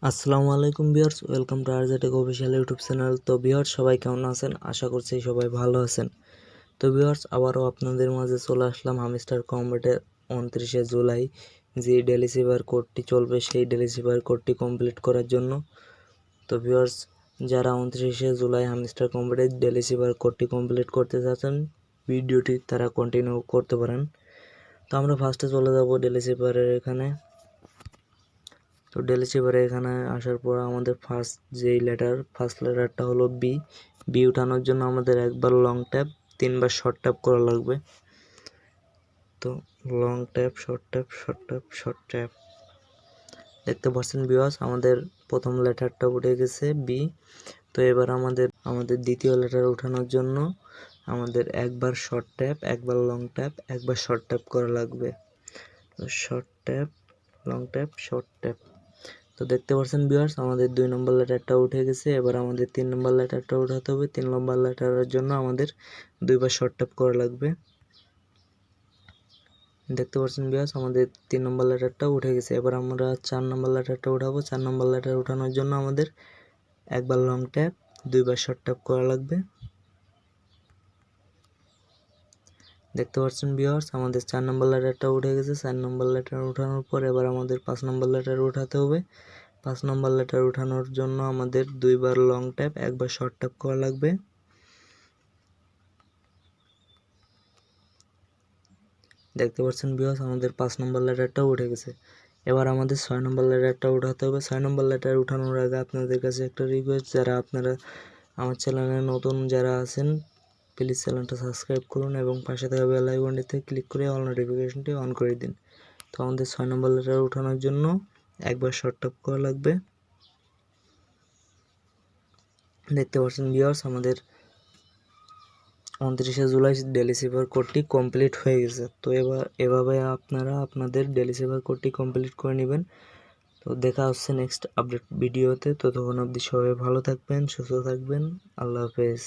আসসালামু আলাইকুম viewers, welcome to RJTech official YouTube channel. তো ভিউয়ার্স, সবাই কেমন আছেন? আশা করছি সবাই ভালো আছেন। তো ভিউয়ার্স, আবারও আপনাদের মাঝে চলে আসলাম হামস্টার কম্বাটের 29শে জুলাই যে ডেলি সেভার কোডটি চলবে সেই ডেলি সেভার কোডটি কমপ্লিট করার জন্য। তো ভিউয়ার্স, যারা 29শে জুলাই হামস্টার কম্বাটের ডেলি সেভার কোডটি কমপ্লিট করতে চাচ্ছেন, ভিডিওটি তারা কন্টিনিউ করতে পারেন। তো আমরা ফার্স্টে চলে যাব ডেলি সেভারের এখানে। তো ডেলি সেভারে এখানে আসার পর আমাদের ফার্স্ট লেটারটা হলো বি। বি উঠানোর জন্য আমাদের একবার লং ট্যাপ, তিনবার শর্ট ট্যাপ করা লাগবে। তো long tap, short tap, short tap, short tap, দেখতে পাচ্ছেন ভিউয়ার্স, আমাদের প্রথম লেটারটা উঠে গেছে বি। তো এবার আমাদের দ্বিতীয় লেটার উঠানোর জন্য আমাদের একবার শর্ট ট্যাপ, একবার লং ট্যাপ, একবার শর্ট ট্যাপ করা লাগবে। Short tap, long tap, short tap. তো দেখতে পাচ্ছেন ভিউয়ার্স, আমাদের 2 নম্বর লেটারটা উঠে গেছে। এবার আমাদের 3 নম্বর লেটারটা উঠাতে হবে। 3 নম্বর লেটারের জন্য আমাদের দুইবার শর্ট ট্যাপ করা লাগবে। দেখতে পাচ্ছেন ভিউয়ার্স, আমাদের 3 নম্বর লেটারটা উঠে গেছে। এবার আমরা 4 নম্বর লেটারটা উঠাবো। 4 নম্বর লেটার উঠানোর জন্য আমাদের একবার লং ট্যাপ, দুইবার শর্ট ট্যাপ করা লাগবে। দেখতে পাচ্ছেন ভিউয়ার্স, আমাদের 4 নম্বর লেটারটা উঠে গেছে। 4 নম্বর লেটার উঠানোর পর এবার আমাদের 5 নম্বর লেটার উঠাতে হবে। 5 নম্বর লেটার উঠানোর জন্য আমাদের দুইবার লং ট্যাপ, একবার শর্ট ট্যাপ করা লাগবে। দেখতে পাচ্ছেন ভিউয়ার্স, আমাদের 5 নম্বর লেটারটা উঠে গেছে। এবার আমাদের 6 নম্বর লেটারটা উঠাতে হবে। 6 নম্বর লেটার উঠানোর আগে আপনাদের কাছে একটা রিকোয়েস্ট, যারা আপনারা আমার চ্যানেলে নতুন যারা আছেন, প্লিজ চ্যানেলটা সাবস্ক্রাইব করুন এবং পাশে থাকা বেল আইকনটিতে ক্লিক করে অল নোটিফিকেশনটি অন করে দিন। তো আমাদের 6 নম্বর লেটার উঠানোর জন্য একবার শর্ট ট্যাপ করা লাগবে। দেখতে পাচ্ছেন ভিউয়ার্স, আমাদের 29শে জুলাই ডেলি সেভার কোডটি কমপ্লিট হয়ে গেছে। তো এভাবে আপনারা আপনাদের ডেলি সেভার কোডটি কমপ্লিট করে নেবেন। তো দেখা হচ্ছে নেক্সট আপডেট ভিডিওতে। ততক্ষণ অবধি সবাই ভালো থাকবেন, সুস্থ থাকবেন। আল্লাহ হাফেজ।